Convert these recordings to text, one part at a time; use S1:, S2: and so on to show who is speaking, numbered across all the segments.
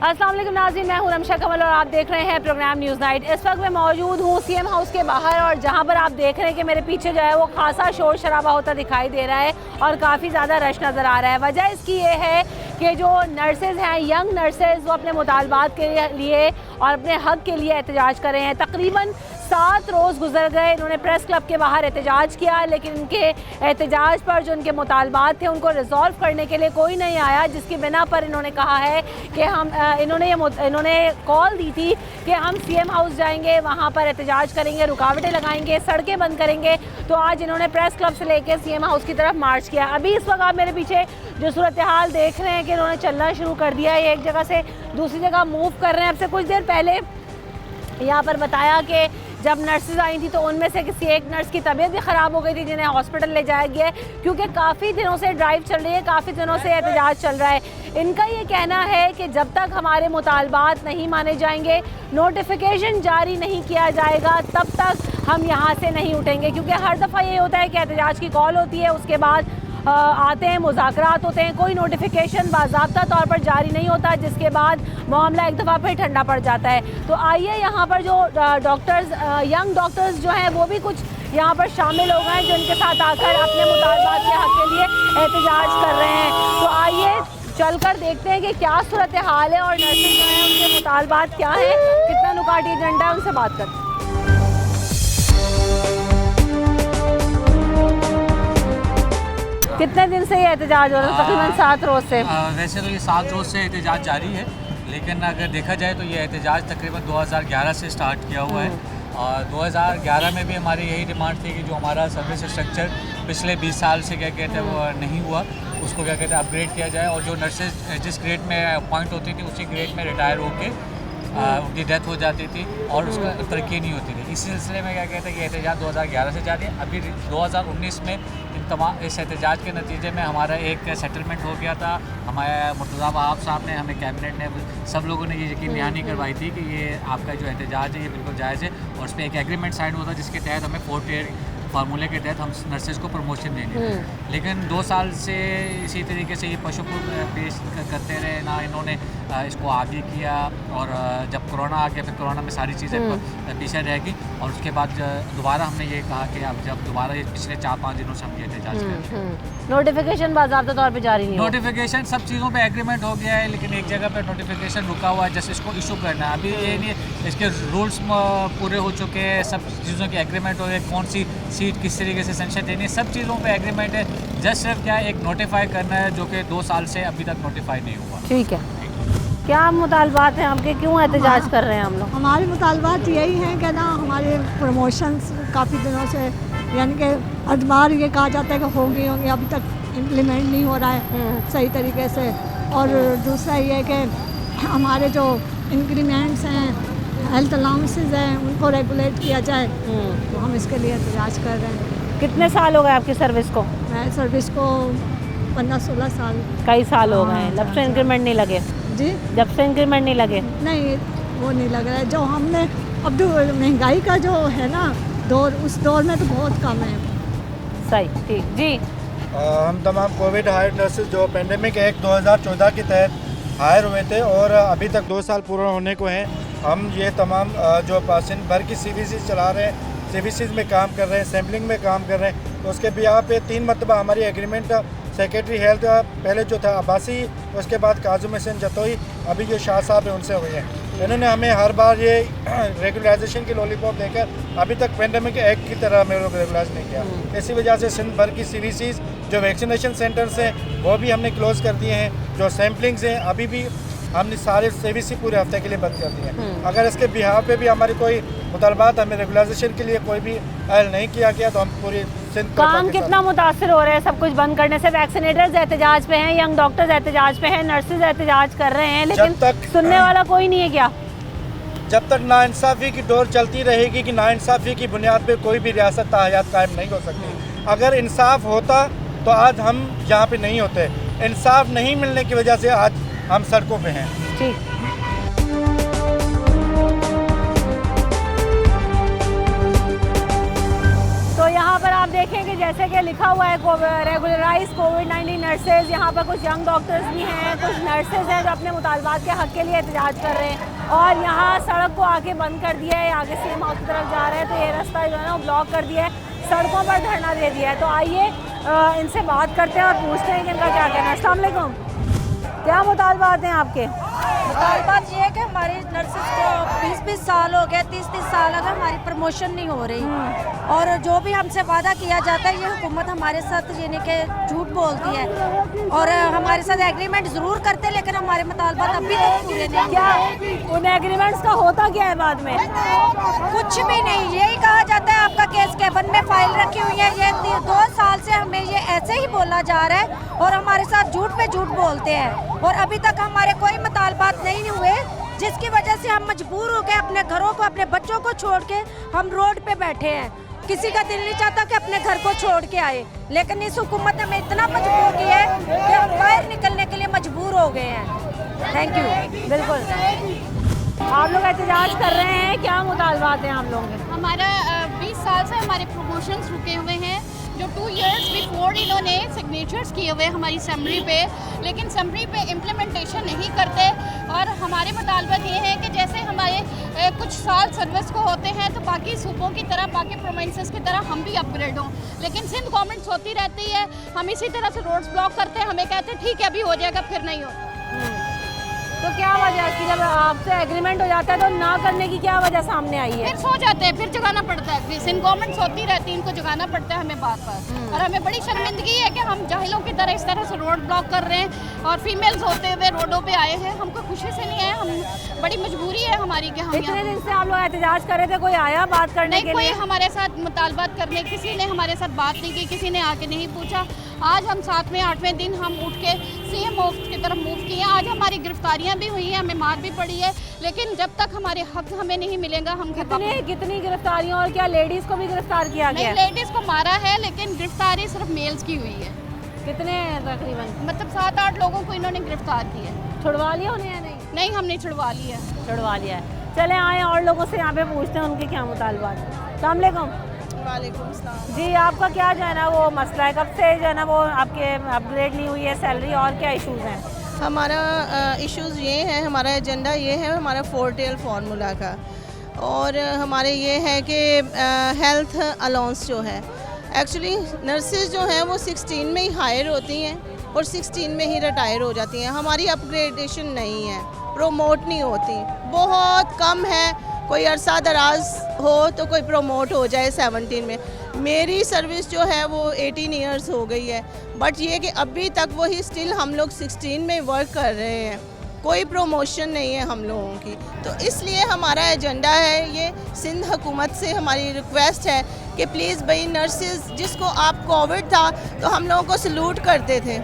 S1: अस्सलाम वालेकुम नाज़रीन, मैं हूं रमशा कमल और आप देख रहे हैं प्रोग्राम न्यूज़ नाइट। इस वक्त मैं मौजूद हूं सीएम हाउस के बाहर और जहां पर आप देख रहे हैं कि मेरे पीछे जो है वो खासा शोर शराबा होता दिखाई दे रहा है और काफ़ी ज़्यादा रश नज़र आ रहा है। वजह इसकी ये है कि जो नर्सेज़ हैं, यंग नर्सेज़, वो अपने मुतालबात के लिए और अपने हक़ के लिए एहतजाज कर रहे हैं। तकरीबन 7 रोज़ गुजर गए, इन्होंने प्रेस क्लब के बाहर एहतजाज किया, लेकिन इनके एहतजाज पर जो इनके मुतालबात थे उनको रिजॉल्व करने के लिए कोई नहीं आया, जिसकी बिना पर इन्होंने कहा है कि इन्होंने कॉल दी थी कि हम सीएम हाउस जाएंगे, वहाँ पर एहतजाज करेंगे, रुकावटें लगाएंगे, सड़कें बंद करेंगे। तो आज इन्होंने प्रेस क्लब से लेकर सीएम हाउस की तरफ मार्च किया। अभी इस वक्त आप मेरे पीछे जो सूरत हाल देख रहे हैं कि इन्होंने चलना शुरू कर दिया है, एक जगह से दूसरी जगह मूव कर रहे हैं। अब से कुछ देर पहले यहाँ पर बताया कि जब नर्सेज आई थी तो उनमें से किसी एक नर्स की तबीयत भी ख़राब हो गई थी, जिन्हें हॉस्पिटल ले जाया गया है, क्योंकि काफ़ी दिनों से ड्राइव चल रही है, काफ़ी दिनों से एहतजाज चल रहा है। इनका ये कहना है कि जब तक हमारे मुतालबात नहीं माने जाएंगे, नोटिफिकेशन जारी नहीं किया जाएगा, तब तक हम यहाँ से नहीं उठेंगे। क्योंकि हर दफ़ा ये होता है कि एहतजाज की कॉल होती है, उसके बाद आते हैं, मुज़ाकरात होते हैं, कोई नोटिफिकेशन बाज़ाब्ता तौर पर जारी नहीं होता, जिसके बाद मामला एक दफ़ा फिर ठंडा पड़ जाता है। तो आइए यहाँ पर जो डॉक्टर्स, यंग डॉक्टर्स जो हैं वो भी कुछ यहाँ पर शामिल हो गए हैं, जो इनके साथ आकर अपने मुतालबात के हक़ के लिए एहतजाज कर रहे हैं। तो आइए चलकर देखते हैं कि क्या सूरत हाल है और नर्सेज जो हैं उनके मुतालबात क्या हैं, कितना नुकाटी एजेंडा है, उनसे बात करते हैं। कितने दिन से ये एहतजाज हो रहा है? तकरीबन 7 रोज़ से।
S2: वैसे तो ये 7 रोज़ से एहतजाज जारी है, लेकिन अगर देखा जाए तो ये एहतजाज तकरीबन 2011 से स्टार्ट किया हुआ है। और 2011 में भी हमारी यही डिमांड थी कि जो हमारा सर्विस स्ट्रक्चर पिछले 20 साल से क्या कहते हैं वो नहीं हुआ, उसको क्या कहते हैं अपग्रेड किया जाए, और जो नर्सेज जिस ग्रेड में अपॉइंट होती थी उसी ग्रेड में रिटायर होकर उनकी डेथ हो जाती थी और उसका तरक्की नहीं होती थी। इसी सिलसिले में क्या कहते हैं कि एहतजाज 2011 से जारी है। अभी 2019 में इस एहतजाज के नतीजे में हमारा एक सेटलमेंट हो गया था। हमारे मुर्तज़ा वहाब साहब ने, हमें कैबिनेट ने, सब लोगों ने ये यकीन दहानी करवाई थी कि ये आपका जो एहतजाज है ये बिल्कुल जायज़ है, और उस पर एक एग्रीमेंट साइन हुआ था जिसके तहत हमें 4 टियर फार्मूले के तहत हम नर्सेज को प्रमोशन देंगे। लेकिन 2 साल से इसी तरीके से ये पशु को पेश करते रहे, ना इन्होंने इसको आगे किया, और जब कोरोना आ गया फिर कोरोना में सारी चीज़ें पीछे रह गई, और उसके बाद दोबारा हमने ये कहा कि अब जब दोबारा ये पिछले 4-5 दिनों से हम ये एहतजाज करें।
S1: नोटिफिकेशन बाज़ाब्ता तौर पे जारी नहीं,
S2: नोटिफिकेशन सब चीज़ों पे एग्रीमेंट हो गया है, लेकिन एक जगह पे नोटिफिकेशन रुका हुआ है, जैसे इसको इशू करना है। अभी ये नहीं, इसके रूल्स पूरे हो चुके हैं, सब चीज़ों के एग्रीमेंट हो गए, कौन सी सीट किस तरीके से सेंशन देनी है, सब चीज़ों पे एग्रीमेंट है। जस्ट सिर्फ क्या एक नोटिफाई करना है, जो कि 2 साल से अभी तक नोटिफाई नहीं हुआ।
S1: ठीक है, क्या मुतालबात हैं आपके, क्यों एहतजाज कर रहे हैं हम लोग?
S3: हमारे मुतालबात यही हैं कि ना हमारे प्रमोशंस काफ़ी दिनों से, यानी कि हर बार ये कहा जाता है कि होंगी, अभी तक इम्प्लीमेंट नहीं हो रहा है सही तरीके से। और दूसरा ये कि हमारे जो इंक्रीमेंट्स हैं, हेल्थ अलाउंसेस हैं, उनको रेगुलेट किया जाए, तो हम इसके लिए एहतजाज कर रहे हैं।
S1: कितने साल हो गए आपकी सर्विस को?
S3: मैं सर्विस को 15-16 साल।
S1: कई साल हो गए हैं, जब से इंक्रीमेंट नहीं लगे?
S3: जी,
S1: जब से इंक्रीमेंट नहीं लगे?
S3: नहीं, वो नहीं लग रहा है। जो हमने अब जो महंगाई का जो है ना दौर, उस दौर में तो बहुत कम है।
S1: सही, ठीक जी।
S4: हम तमाम कोविड हायर नर्सेज जो पेंडेमिक एक्ट 2014 के तहत हायर हुए थे और अभी तक 2 साल पूरा होने को हैं, हम ये तमाम जो पासिंग भर की CVCs चला रहे हैं, CVCs में काम कर रहे हैं, सैम्पलिंग में काम कर रहे हैं, तो उसके बिहार पे 3 मरतबा हमारी एग्रीमेंट सेक्रेटरी हेल्थ पहले जो था अब्बासी, उसके बाद काजुम हसन जतोई, अभी जो शाह साहब हैं उनसे हुई है। इन्होंने हमें हर बार ये रेगुलाइजेशन की लॉलीपॉप देकर अभी तक पेंडेमिक एक्ट की तरह हमें लोग रेगुलाइज नहीं किया। इसी वजह से सिंध भर की CVCs जो वैक्सीनेशन सेंटर्स हैं वो भी हमने क्लोज़ कर दिए हैं, जो सैम्पलिंग्स हैं अभी भी हमने सारे CVC पूरे हफ्ते के लिए बंद कर दिए हैं। अगर इसके बिहार पे भी हमारी कोई मुतालबात, हमें रेगुलाइजेशन के लिए कोई भी अहल नहीं किया गया, तो हम पूरी
S1: काम कितना मुतासर हो रहे हैं सब कुछ बंद करने से? वैक्सीनेटर्स एहतजाज पे हैं, यंग डॉक्टर्स एहतजाज पे हैं, नर्सेज एहतजाज कर रहे हैं, लेकिन सुनने वाला कोई नहीं है क्या?
S4: जब तक नाइंसाफ़ी की दौर चलती रहेगी कि नाइंसाफ़ी की बुनियाद पे कोई भी रियासत ताहयात कायम नहीं हो सकती। अगर इंसाफ होता तो आज हम यहाँ पे नहीं होते। इंसाफ नहीं मिलने की वजह से आज हम सड़कों पे हैं।
S1: ठीक। तो यहाँ पर आप देखें कि जैसे कि लिखा हुआ है रेगुलराइज कोविड-19 नर्सेज। यहाँ पर कुछ यंग डॉक्टर्स भी हैं, कुछ नर्सेज हैं जो अपने मुतालबात के हक़ के लिए एहतजाज कर रहे हैं। और यहाँ सड़क को आगे बंद कर दिया है, आगे सीएम हाउस की तरफ जा रहे हैं तो ये रास्ता जो है ना वो ब्लॉक कर दिया है, सड़कों पर धरना दे दिया है। तो आइए इनसे बात करते हैं और पूछते हैं कि इनका क्या कहना है। अस्सलाम वालेकुम, क्या मुतालबात हैं आपके?
S5: मुतालबात ये है कि हमारी नर्सेस को 20-20 साल हो गए, 30-30 साल अगर हमारी प्रमोशन नहीं हो रही और जो भी हमसे वादा किया जाता है ये हुकूमत हमारे साथ यानी कि झूठ बोलती है और हमारे साथ एग्रीमेंट ज़रूर करते हैं लेकिन हमारे मुतालबात अभी तक पूरे नहीं।
S1: क्या उन एग्रीमेंट्स का होता क्या है बाद में?
S5: कुछ भी नहीं, यही कहा जाता है आपका केस केबिन में फाइल रखी हुई है। ये 2 साल से हमें ये ऐसे ही बोला जा रहा है और हमारे साथ झूठ पे झूठ बोलते हैं और अभी तक हमारे कोई मुतालबात नहीं हुए, जिसकी वजह से हम मजबूर हो गए अपने घरों को, अपने बच्चों को छोड़ के हम रोड पे बैठे हैं। किसी का दिल नहीं चाहता कि अपने घर को छोड़ के आए, लेकिन इस हुकूमत ने हमें इतना मजबूर किया है कि हम बाहर निकलने के लिए मजबूर हो गए हैं। Thank you.
S1: बिल्कुल, आप लोग एहतजाज कर रहे हैं, क्या मुतालबात हैं आप लोगों के?
S6: हमारा 20 साल से हमारे प्रमोशंस रुके हुए हैं, जो 2 इयर्स बिफोर इन्होंने सिग्नेचर्स किए हुए हमारी समरी पे, लेकिन समरी पे इम्प्लीमेंटेशन नहीं करते। और हमारे मुतालबत ये है कि जैसे हमारे कुछ साल सर्विस को होते हैं तो बाकी सूबों की तरह, बाकी प्रोविंसेस की तरह हम भी अपग्रेड हों, लेकिन सिंध गवर्नमेंट होती रहती है, हम इसी तरह से रोड्स ब्लॉक करते हैं, हमें कहते हैं ठीक है अभी हो जाएगा, फिर नहीं होता।
S1: तो क्या वजह है कि जब आपसे एग्रीमेंट हो जाता है तो ना करने की क्या वजह सामने आई है?
S6: फिर सो जाते हैं, फिर जगाना पड़ता है। सिंध गवर्नमेंट होती रहती है, इनको जगाना पड़ता है हमें बार बार। और हमें बड़ी शर्मिंदगी है कि हम जाहिलों की तरह इस तरह से रोड ब्लॉक कर रहे हैं और फीमेल्स होते हुए रोडों पे आए हैं। हमको खुशी से नहीं आए, हम बड़ी मजबूरी है हमारी कि हम
S1: इतने दिन से आप लोग एहतजाज कर रहे थे, कोई आया बात करने
S6: नहीं,
S1: के
S6: कोई
S1: लिए?
S6: हमारे साथ मुतालबात करने, किसी ने हमारे साथ बात नहीं की, किसी ने आके नहीं पूछा। आज हम 7वें 8वें दिन हम उठ के सीएम ऑफिस की तरफ मूव किए। आज हमारी गिरफ्तारियां भी हुई हैं, हमें मार भी पड़ी है, लेकिन जब तक हमारे हक हमें नहीं मिलेगा हम
S1: कितनी गिरफ्तारियां और क्या लेडीज को भी गिरफ्तार किया गया?
S6: नहीं, लेडीज को मारा है लेकिन गिरफ्तारी सिर्फ मेल्स की हुई है।
S1: कितने तकरीबन?
S6: मतलब 7-8 लोगों को इन्होंने गिरफ्तार किया है।
S1: छुड़वा लिया उन्हें या नहीं?
S6: नहीं, हमने छुड़वा लिया।
S1: छुड़वा लिया है। चले आए और लोगों से यहाँ पे पूछते हैं उनके क्या मुतालबात हैं। अस्सलाम वालेकुम।
S5: वालेकुम सलाम।
S1: जी, आपका क्या जो है ना वो मसला है, कब से जो है ना वो आपके अपग्रेड नहीं हुई है सैलरी, और क्या इश्यूज़ हैं?
S7: हमारा इश्यूज़ ये हैं, हमारा एजेंडा ये है हमारा 4 टेल फार्मूला का, और हमारे ये है कि हेल्थ अलाउंस जो है, एक्चुअली नर्सेज जो हैं वो 16 में ही हायर होती हैं और 16 में ही रिटायर हो जाती हैं। हमारी अपग्रेडेशन नहीं है, प्रोमोट नहीं होती, बहुत कम है। कोई अरसा दराज हो तो कोई प्रोमोट हो जाए 17 में। मेरी सर्विस जो है वो 18 इयर्स हो गई है, बट ये कि अभी तक वही स्टिल हम लोग 16 में वर्क कर रहे हैं, कोई प्रोमोशन नहीं है हम लोगों की। तो इसलिए हमारा एजेंडा है, ये सिंध हुकूमत से हमारी रिक्वेस्ट है कि प्लीज़ भाई नर्सेज, जिसको आप कोविड था तो हम लोगों को सल्यूट करते थे,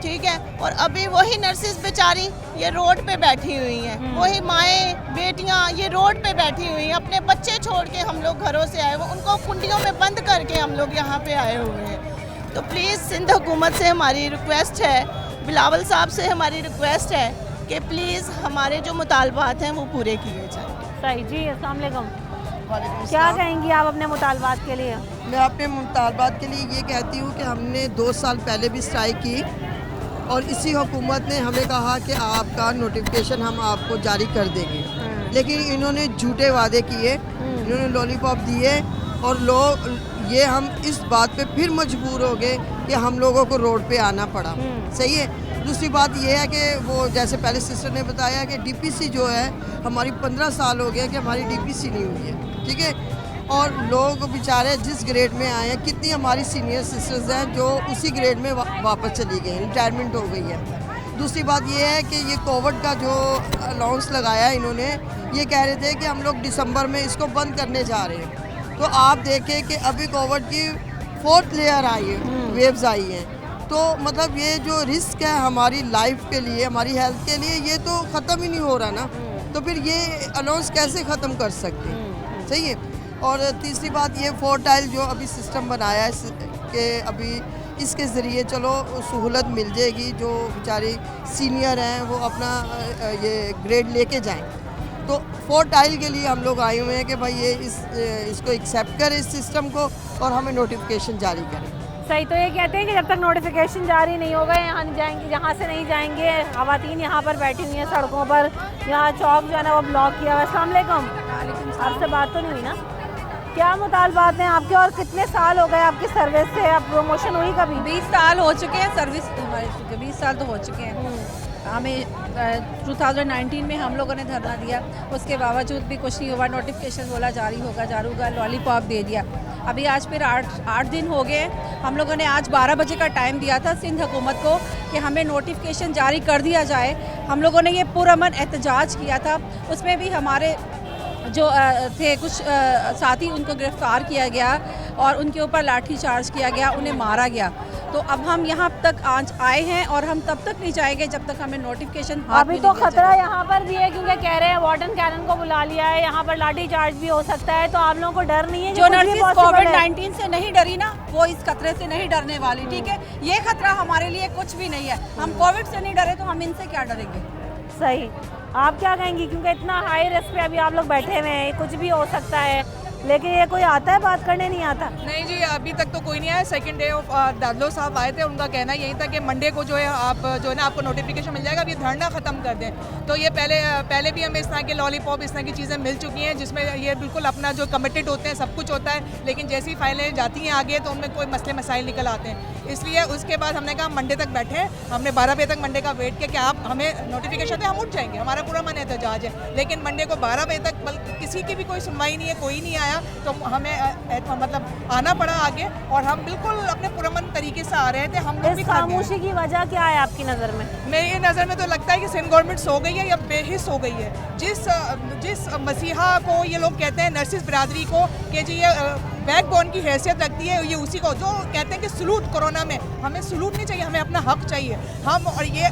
S7: ठीक है, और अभी वही नर्सेज बेचारी ये रोड पे बैठी हुई हैं, वही माएँ बेटियां ये रोड पे बैठी हुई हैं, अपने बच्चे छोड़ के हम लोग घरों से आए हुए, उनको कुंडियों में बंद करके हम लोग यहाँ पे आए हुए हैं। तो प्लीज़ सिंध हुकूमत से हमारी रिक्वेस्ट है, बिलावल साहब से हमारी रिक्वेस्ट है कि प्लीज़ हमारे जो मुतालबात हैं वो पूरे किए जाएँ।
S1: सही जी। अस्सलाम वालेकुम। क्या कहेंगी आप अपने मुतालबात के लिए?
S8: मैं अपने मुतालबात के लिए ये कहती हूँ कि हमने 2 साल पहले भी स्ट्राइक की और इसी हुकूमत ने हमें कहा कि आपका नोटिफिकेशन हम आपको जारी कर देंगे, लेकिन इन्होंने झूठे वादे किए, इन्होंने लॉलीपॉप दिए और लोग ये हम इस बात पे फिर मजबूर हो गए कि हम लोगों को रोड पे आना पड़ा। सही है। दूसरी बात ये है कि वो जैसे पहले सिस्टर ने बताया कि डीपीसी जो है हमारी 15 साल हो गए कि हमारी डीपीसी नहीं हुई है, ठीक है, और लोग बेचारे जिस ग्रेड में आए हैं, कितनी हमारी सीनियर सिस्टर्स हैं जो उसी ग्रेड में वापस चली गई, रिटायरमेंट हो गई है। दूसरी बात ये है कि ये कोविड का जो अलाउंस लगाया है इन्होंने, ये कह रहे थे कि हम लोग दिसंबर में इसको बंद करने जा रहे हैं, तो आप देखें कि अभी कोविड की 4th लेयर आई है, वेव्स आई हैं, तो मतलब ये जो रिस्क है हमारी लाइफ के लिए, हमारी हेल्थ के लिए, ये तो ख़त्म ही नहीं हो रहा ना, तो फिर ये अलाउंस कैसे ख़त्म कर सकते हैं? सही है। और तीसरी बात ये 4 टाइल जो अभी सिस्टम बनाया है कि अभी इसके ज़रिए चलो सहूलत मिल जाएगी, जो बेचारे सीनियर हैं वो अपना ये ग्रेड लेके जाएं। तो 4 टाइल के लिए हम लोग आए हुए हैं कि भाई ये इसको एक्सेप्ट करें इस सिस्टम को और हमें नोटिफिकेशन जारी करें।
S1: सही, तो ये कहते हैं कि जब तक नोटिफिकेशन जारी नहीं होगा यहाँ नहीं जाएंगे, यहाँ से नहीं जाएंगे। ख़वातीन यहाँ पर बैठी हुई हैं सड़कों पर, यहाँ चौक जो है ना वो ब्लॉक किया हुआ है। अस्सलाम वालेकुम, आपसे बात तो नहीं हुई ना? क्या मुतालबात हैं आपके और कितने साल हो गए आपकी सर्विस से? आप प्रमोशन हुई कभी?
S9: 20 साल हो चुके हैं सर्विस हमारे, 20 साल तो हो चुके हैं। हमें 2019 में हम लोगों ने धरना दिया, उसके बावजूद भी कुछ नहीं हुआ। नोटिफिकेशन बोला जारी होगा, लॉलीपॉप दे दिया। अभी आज फिर 8 दिन हो गए। हम लोगों ने आज 12 बजे का टाइम दिया था सिंध हुकूमत को कि हमें नोटिफिकेशन जारी कर दिया जाए। हम लोगों ने ये पुरअमन एहतजाज किया था, उसमें भी हमारे जो थे कुछ साथी, उनको गिरफ्तार किया गया और उनके ऊपर लाठी चार्ज किया गया, उन्हें मारा गया। तो अब हम यहाँ तक आज आए हैं और हम तब तक नहीं जाएंगे जब तक हमें नोटिफिकेशन हाथ
S1: अभी तो खतरा यहाँ पर भी है क्योंकि कह रहे हैं वार्डन कैनन को बुला लिया है, यहाँ पर लाठी चार्ज भी हो सकता है। तो आप लोगों को डर नहीं है?
S9: जो नर्सिस कोविड-19 से नहीं डरी ना, वो इस खतरे से नहीं डरने वाली, ठीक है? ये खतरा हमारे लिए कुछ भी नहीं है। हम कोविड से नहीं डरे तो हम इनसे क्या डरेंगे?
S1: सही, आप क्या कहेंगी? क्योंकि इतना हाई रिस्क पे अभी आप लोग बैठे हुए हैं, कुछ भी हो सकता है, लेकिन ये कोई आता है बात करने? नहीं आता।
S10: नहीं जी, अभी तक तो कोई नहीं आया। सेकंड डे ऑफ दादलो साहब आए थे, उनका कहना यही था कि मंडे को जो है आप जो है ना आपको नोटिफिकेशन मिल जाएगा, अब ये धरना ख़त्म कर दें। तो ये पहले भी हमें इस तरह के लॉलीपॉप, इस तरह की चीज़ें मिल चुकी हैं जिसमें ये बिल्कुल अपना जो कमिटेड होते हैं, सब कुछ होता है, लेकिन जैसी फाइलें जाती हैं आगे तो उनमें कोई मसले मसाइल निकल आते हैं। इसलिए उसके बाद हमने कहा मंडे तक बैठे हैं। हमने 12 बजे तक मंडे का वेट किया कि आप हमें नोटिफिकेशन दें, हम उठ जाएंगे, हमारा पूरा मन एहतजाज है। लेकिन मंडे को 12 बजे तक बल्कि किसी की भी कोई सुनवाई नहीं है, कोई नहीं आया, तो हमें मतलब आना पड़ा आगे और हम बिल्कुल अपने पुरअमन तरीके से आ रहे थे। हम लोग भी
S1: खामोशी की वजह क्या है आपकी नज़र में?
S10: मेरी नज़र में तो लगता है कि सिंध गवर्नमेंट सो गई है या बेहिस हो गई है। जिस मसीहा को ये लोग कहते हैं, नर्सिस बिरादरी को, कि जी ये बैकबोन की हैसियत रखती है, ये उसी को जो कहते हैं कि सलूट, कोरोना में हमें सलूट नहीं चाहिए, हमें अपना हक चाहिए। हम और ये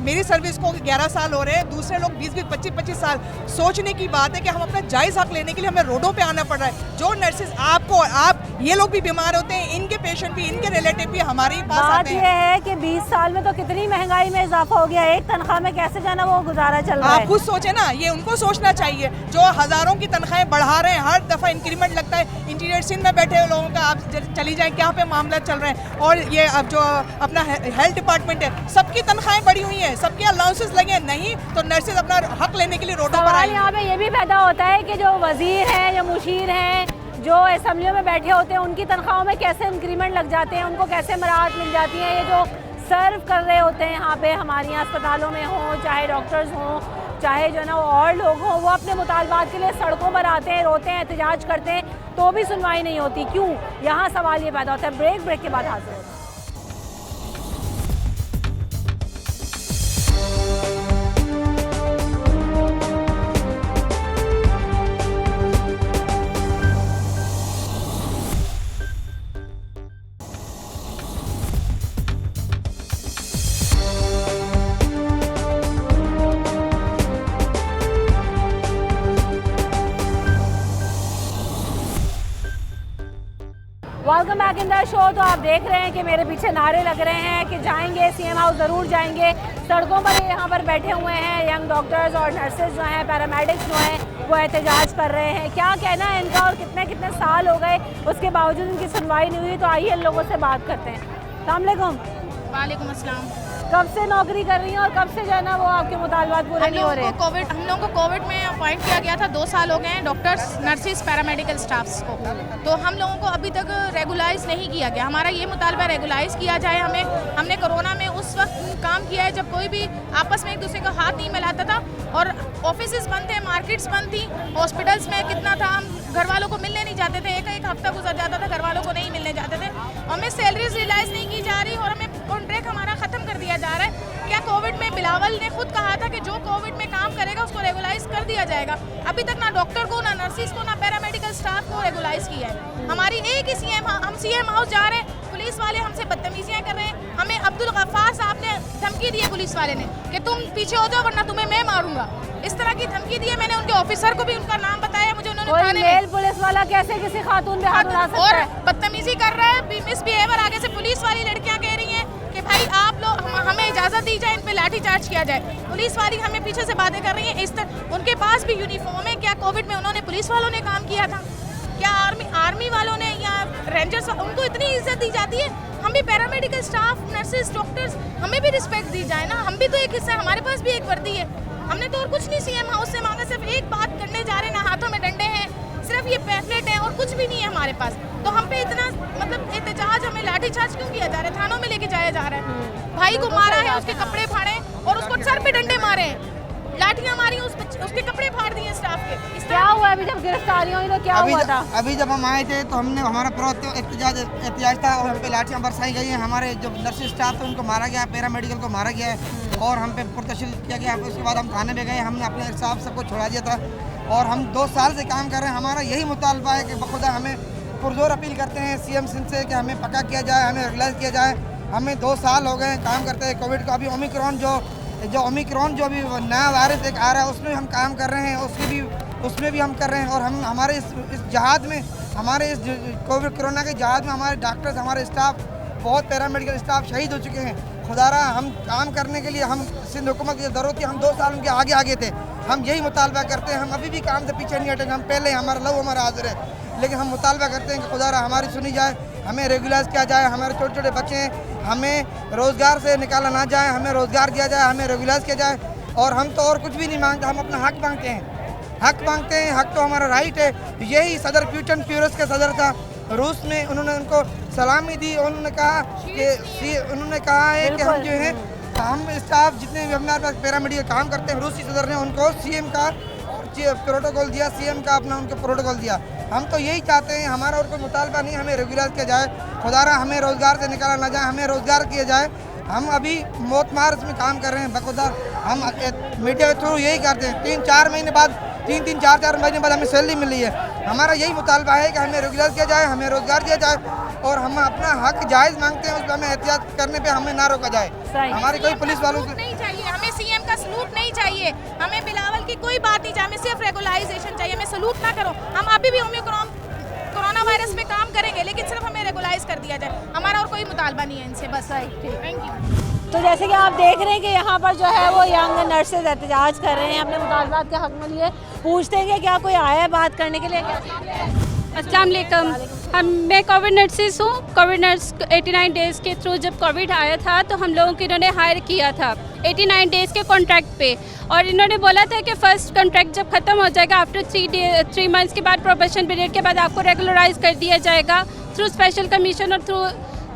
S10: मेरी सर्विस को 11 साल हो रहे हैं, दूसरे लोग 20-20, 25-25 साल। सोचने की बात है कि हम अपना जायज़ हक लेने के लिए हमें रोडों पे आना पड़ रहा है। जो नर्सिस आप ये लोग भी बीमार होते हैं, इनके पेशेंट भी, इनके रिलेटिव भी हमारे ही पास आते हैं।
S1: बात ये है कि 20 साल में तो कितनी महंगाई में इजाफा हो गया, एक तनख्वाह में कैसे जाना वो गुजारा चल रहा है।
S10: आप खुद सोचे ना, ये उनको सोचना चाहिए जो हज़ारों की तनख्वाहें बढ़ा रहे हैं, हर दफ़ा इंक्रीमेंट लगता है। इंटीरियर सिंध में बैठे हुए लोगों का आप चली जाए क्या पे मामला चल रहे हैं। और ये अब जो अपना हेल्थ डिपार्टमेंट है, सबकी तनख्वाहें बढ़ी हुई हैं, सबके अलाउंसेस लगे हैं, नहीं तो नर्सेज अपना हक लेने के लिए रोडों पर आए।
S1: यहाँ पे ये भी पैदा होता है कि जो वजीर हैं, जो मुशीर हैं, जो असम्बलियों में बैठे होते हैं, उनकी तनख्वाहों में कैसे इंक्रीमेंट लग जाते हैं, उनको कैसे मराहत मिल जाती है। ये जो सर्व कर रहे होते हैं यहाँ पे, हमारे यहाँ अस्पतालों में हों, चाहे डॉक्टर्स हों, चाहे जो ना वो और लोग हों, वो अपने मुतालबात के लिए सड़कों पर आते हैं, रोते हैं, एहतजाज करते हैं, तो भी सुनवाई नहीं होती। क्यों? यहाँ सवाल ये पैदा होता है। ब्रेक के बाद हाजिर होता है। Welcome back in the show. तो आप देख रहे हैं कि मेरे पीछे नारे लग रहे हैं कि जाएंगे, सीएम हाउस ज़रूर जाएंगे। सड़कों पर यहाँ पर बैठे हुए हैं यंग डॉक्टर्स और नर्सेज जो हैं, पैरामेडिक्स जो हैं, वो एहतजाज कर रहे हैं। क्या कहना है इनका और कितने साल हो गए उसके बावजूद इनकी सुनवाई नहीं हुई? तो आइए इन लोगों से बात करते हैं। अस्सलाम वालेकुम।
S6: वालेकुम अस्सलाम।
S1: कब से नौकरी कर रही हैं और कब से जो है ना वो आपके मुतालबात पूरे नहीं हो रहे?
S6: हम लोगों को कोविड में अपॉइंट किया गया था, 2 साल हो गए हैं डॉक्टर्स, नर्सिस, पैरामेडिकल स्टाफ्स को। तो हम लोगों को अभी तक रेगुलाइज नहीं किया गया। हमारा ये मुतालबा रेगुलाइज किया जाए हमें। हमने कोरोना में उस वक्त काम किया है जब कोई भी आपस में एक दूसरे को हाथ नहीं मिलाता था और ऑफिसेज बंद थे, मार्केट्स बंद थी, हॉस्पिटल्स में कितना था, हम घर वालों को मिलने नहीं जाते थे, एक हफ्ता गुजर जाता था, घर वालों को नहीं मिलने जाते थे। हमें सैलरीज रियलाइज नहीं की जा रही और हमें कॉन्ट्रैक्ट हमारा ख़त्म कर दिया जा रहा है। क्या कोविड में बिलावल ने खुद कहा था कि जो कोविड में काम करेगा उसको रेगुलाइज कर दिया जाएगा। अभी तक ना डॉक्टर को, ना नर्सिस को, ना पैरामेडिकल स्टाफ को रेगुलाइज किया है। हमारी एक ही हम सीएम हाउस जा रहे हैं, पुलिस वाले हमसे बदतमीजियाँ कर रहे हैं। हमें अब्दुल गफ्फार साहब ने धमकी दी है पुलिस वाले ने कि तुम पीछे हो जाओ वरना तुम्हें मैं मारूंगा, इस तरह की धमकी दी है। मैंने उनके ऑफिसर को भी उनका नाम बताया, मुझे उन्होंने
S1: मेल पुलिस वाला कैसे किसी खातून पे हाथ उठा सकता है?
S6: और बदतमीजी कर रहा है, मिसबिहेवियर। आगे से पुलिस वाली लड़कियां कह रही हैं कि भाई आप लोग हमें इजाज़त दी जाए, इन पे लाठी चार्ज किया जाए। पुलिस वाली हमें पीछे से बातें कर रही हैं। इस तरह उनके पास भी यूनिफॉर्म है। क्या कोविड में उन्होंने पुलिस वालों ने काम किया था?
S11: क्या आर्मी वालों ने या रेंजर्स उनको इतनी इज्जत दी जाती है? हम भी पैरामेडिकल स्टाफ, नर्सेज, डॉक्टर्स, हमें भी रिस्पेक्ट दी जाए ना। हम भी तो एक हिस्सा है, हमारे पास भी एक वर्दी है। हमने तो और कुछ नहीं सीएम हाउस से मांगा, सिर्फ एक बात करने जा रहे हैं, ना हाथों में डंडे हैं, सिर्फ ये पैम्फलेट है और कुछ भी नहीं है हमारे पास। तो हम पे इतना मतलब एहतजाज, हमें लाठीचार्ज क्यों किया जा रहा है? थानों में लेके जाया जा रहा है। भाई को मारा है, उसके कपड़े फाड़े और उसको सर पे डंडे मारे हैं, लाठियां मारी, उसके कपड़े फाड़ दिए स्टाफ के।
S1: क्या हुआ अभी जब गिरफ्तारी हुई तो क्या हुआ था?
S12: अभी जब हम आए थे तो हमने हमारा पूरा एहतजाज था और हम पे लाठियाँ बरसाई गई हैं। हमारे जो नर्सिंग स्टाफ थे उनको मारा गया, पैरामेडिकल को मारा गया है और हम पे पुरतशद्दुद किया गया। उसके बाद हम थाने में गए, हमने अपने हिसाब सबको छोड़ा दिया था और हम 2 साल से काम कर रहे हैं। हमारा यही मुतालबा है कि बखुदा हमें पुरजोर अपील करते हैं सीएम सिंह से कि हमें पक्का किया जाए, हमें रेगुलाइज किया जाए। हमें 2 साल हो गए काम करते हैं कोविड का। अभी ओमिक्रॉन जो अभी नया वायरस एक आ रहा है उसमें हम काम कर रहे हैं, उसमें भी हम कर रहे हैं। और हम हमारे इस जहाद में, हमारे इस कोविड कोरोना के जहाद में हमारे डॉक्टर्स, हमारे स्टाफ, बहुत पैरामेडिकल स्टाफ शहीद हो चुके हैं। खुदारा हम काम करने के लिए हम सिंध हुकूमत की ज़रूरत थी, हम 2 साल उनके आगे थे। हम यही मुतालबा करते हैं, हम अभी भी काम से पीछे नहीं हटेंगे। हम पहले हमारा लव हमारा हाजिर है, लेकिन हम मुतालबा करते हैं कि खुदारा हमारी सुनी जाए, हमें रेगुलाइज किया जाए। हमारे छोटे छोटे बच्चे हैं, हमें रोज़गार से निकाला ना जाए, हमें रोज़गार दिया जाए, हमें रेगुलाइज किया जाए। और हम तो और कुछ भी नहीं मांगते, हम अपना हक मांगते हैं। हक तो हमारा राइट है। यही सदर प्यूटन प्यूरस के सदर था रूस में, उन्होंने उनको सलामी दी। उन्होंने कहा है कि हम जो है, हम स्टाफ जितने भी हमारे पास पैरामेडिकल काम करते हैं, रूसी सदर ने उनको सीएम का प्रोटोकॉल दिया, सीएम का अपना उनको प्रोटोकॉल दिया। हम तो यही चाहते हैं, हमारा और कोई मुतालबा नहीं, हमें रेगुलाइज किया जाए। खुदारा हमें रोज़गार से निकाला ना जाए, हमें रोज़गार किया जाए। हम अभी मौत मार इसमें काम कर रहे हैं बखुदा। हम मीडिया के थ्रू यही करते हैं। 3-4 महीने बाद, 3-4 महीने बाद हमें सैलरी मिली है। हमारा यही मुतालबा है कि हमें रेगुलाइज किया जाए, हमें रोज़गार दिया जाए और हम अपना हक जायज़ मांगते हैं। उस पर हमें एहतियात करने पे हमें ना रोका जाए। हमारी कोई पुलिस वालों को
S11: नहीं चाहिए, हमें सीएम का सलूट नहीं चाहिए, हमें बिलावल की कोई बात नहीं चाहिए, हमें सिर्फ रेगुलाइजेशन चाहिए। हमें सलूट ना करो, हम अभी भी कोरोना वायरस में काम करेंगे, लेकिन सिर्फ हमें रेगुलाइज कर दिया जाए। हमारा और कोई मुतालबा नहीं है इनसे, बस। Thank you.
S1: तो जैसे कि आप देख रहे हैं कि यहाँ पर जो है वो यंग नर्सेज एहतजाज कर रहे हैं अपने मुतालबात के हक में लिए। पूछते हैं कि क्या कोई आया है बात करने के लिए?
S13: अस्सलाम वालेकुम। मैं कोविड नर्सिस हूँ। कोविड नर्स 89 डेज़ के थ्रू जब कोविड आया था तो हम लोगों को इन्होंने हायर किया था 89 डेज़ के कॉन्ट्रैक्ट पे, और इन्होंने बोला था कि फ़र्स्ट कॉन्ट्रैक्ट जब ख़त्म हो जाएगा आफ्टर 3 मंथ्स के बाद, प्रोबेशन पीरियड के बाद आपको रेगुलराइज कर दिया जाएगा थ्रू स्पेशल कमीशन और थ्रू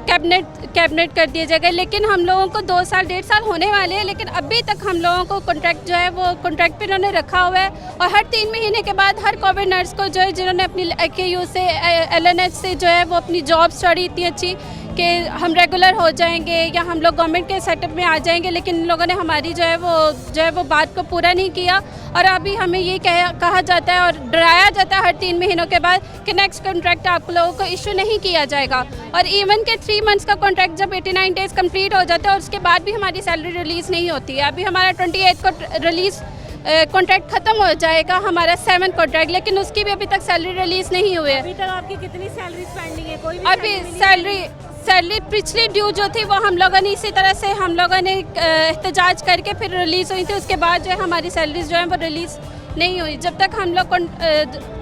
S13: कैबिनेट कर दिया जाएगा। लेकिन हम लोगों को 2 साल 1.5 साल होने वाले हैं, लेकिन अभी तक हम लोगों को कॉन्ट्रैक्ट जो है वो कॉन्ट्रैक्ट पे इन्होंने रखा हुआ है। और हर 3 महीने के बाद हर कोविड नर्स को जो है, जिन्होंने अपनी AKU से LNH से जो है वो अपनी जॉब स्टडी इतनी अच्छी कि हम रेगुलर हो जाएंगे या हम लोग गवर्नमेंट के सेटअप में आ जाएंगे, लेकिन इन लोगों ने हमारी जो है वो बात को पूरा नहीं किया। और अभी हमें ये कहा जाता है और डराया जाता है हर 3 महीनों के बाद कि नेक्स्ट कॉन्ट्रैक्ट आप लोगों को इशू नहीं किया जाएगा। और इवन के 3 मंथ्स का कॉन्ट्रैक्ट जब 89 डेज़ कंप्लीट हो जाता है और उसके बाद भी हमारी सैलरी रिलीज़ नहीं होती है। अभी हमारा 28 को रिलीज़ कॉन्ट्रैक्ट ख़त्म हो जाएगा, हमारा 7th कॉन्ट्रैक्ट, लेकिन उसकी भी अभी तक सैलरी रिलीज़ नहीं हुई है।
S1: अभी तक आपकी कितनी सैलरी पेंडिंग है? कोई भी
S13: अभी सैलरी पिछली ड्यू जो थी वो हम लोगों ने इसी तरह से एहतजाज करके फिर रिलीज़ हुई थी। उसके बाद जो है हमारी सैलरीज जो है वो रिलीज़ नहीं हुई। जब तक हम लोग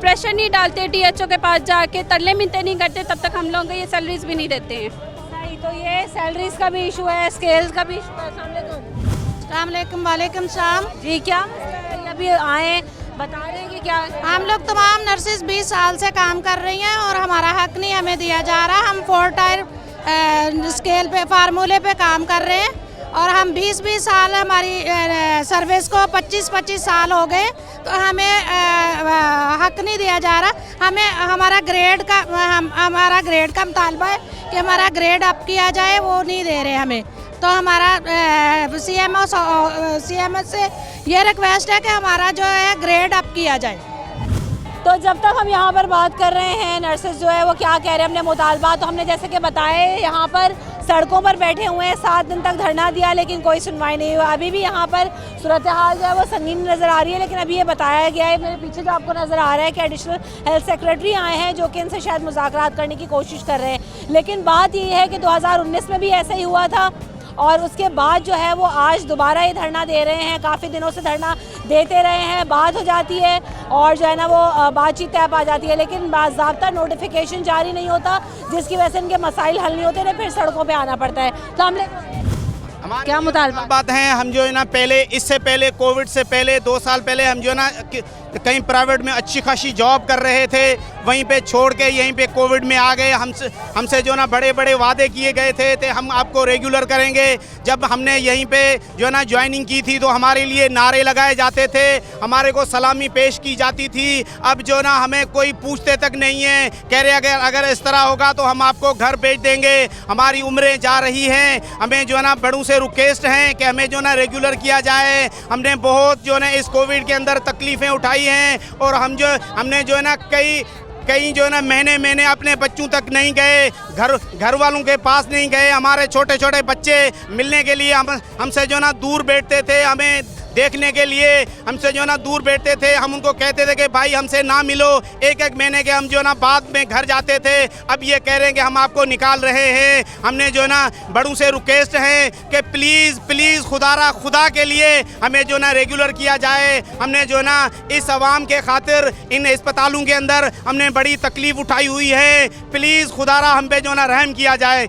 S13: प्रेशर नहीं डालते DHO के पास जाके, तरले मिनते नहीं करते, तब तक हम लोगों को ये सैलरीज भी नहीं देते हैं।
S1: सही, तो ये सैलरीज का भी इशू है, स्केल्स का भी इशू है।
S14: अस्सलाम वालेकुम। वालेकुम सलाम
S1: जी। क्या अभी आए बता रहे हैं कि क्या?
S14: हम लोग तमाम नर्सेज 20 साल से काम कर रही हैं और हमारा हक नहीं हमें दिया जा रहा। हम 4 टायर स्केल पे, फार्मूले पे काम कर रहे हैं और हम 20 साल, हमारी सर्विस को 25 साल हो गए, तो हमें हक नहीं दिया जा रहा। हमें हमारा ग्रेड का मुतालबा है कि हमारा ग्रेड अप किया जाए, वो नहीं दे रहे हमें। तो हमारा CM से ये रिक्वेस्ट है कि हमारा जो है ग्रेड अप किया जाए।
S1: तो जब तक हम यहाँ पर बात कर रहे हैं नर्सेज जो है वो क्या कह रहे हैं अपने मुतालबा, तो हमने जैसे कि बताए यहाँ पर सड़कों पर बैठे हुए हैं, 7 दिन तक धरना दिया लेकिन कोई सुनवाई नहीं हुआ। अभी भी यहाँ पर सूरत हाल जो है वो संगीन नज़र आ रही है, लेकिन अभी ये बताया गया है, मेरे पीछे जो आपको नज़र आ रहा है कि एडिशनल हेल्थ सेक्रेटरी आए हैं जो कि इनसे शायद मुज़ाकरात करने की कोशिश कर रहे हैं। लेकिन बात ये है कि 2019 में भी ऐसा ही हुआ था और उसके बाद जो है वो आज दोबारा ये धरना दे रहे हैं। काफ़ी दिनों से धरना देते रहे हैं, बात हो जाती है और जो है ना वो बातचीत तय पा जाती है, लेकिन बाज़ाब्ता नोटिफिकेशन जारी नहीं होता, जिसकी वजह से इनके मसाइल हल नहीं होते, इन्हें फिर सड़कों पर आना पड़ता है। क्या मुतालबा
S15: बात है, हम जो है ना पहले, इससे पहले कोविड से पहले 2 साल पहले हम जो है ना कहीं प्राइवेट में अच्छी खासी जॉब कर रहे थे, वहीं पे छोड़ के यहीं पे कोविड में आ गए। हमसे जो ना बड़े बड़े वादे किए गए थे हम आपको रेगुलर करेंगे। जब हमने यहीं पे जो है ना ज्वाइनिंग की थी तो हमारे लिए नारे लगाए जाते थे, हमारे को सलामी पेश की जाती थी। अब जो ना हमें कोई पूछते तक नहीं है, कह रहे अगर इस तरह होगा तो हम आपको घर भेज देंगे। हमारी उम्रें जा रही हैं, हमें जो है ना बड़ों से रिक्वेस्ट हैं कि हमें जो ना रेगुलर किया जाए। हमने बहुत जो है ना इस कोविड के अंदर तकलीफ़ें उठाई हैं और हमने जो है ना कई जो है ना महीने अपने बच्चों तक नहीं गए, घर वालों के पास नहीं गए। हमारे छोटे छोटे बच्चे मिलने के लिए हमसे जो ना दूर बैठते थे, हमें देखने के लिए हमसे जो ना दूर बैठते थे। हम उनको कहते थे कि भाई हमसे ना मिलो, एक महीने के हम जो ना बाद में घर जाते थे। अब ये कह रहे हैं कि हम आपको निकाल रहे हैं। हमने जो ना बड़ों से रिक्वेस्ट है कि प्लीज़ खुदा के लिए हमें जो ना रेगुलर किया जाए। हमने जो ना इस आवाम के खातिर इन अस्पतालों के अंदर हमने बड़ी तकलीफ़ उठाई हुई है। प्लीज़ खुदारा हम पे जो ना रहम किया जाए।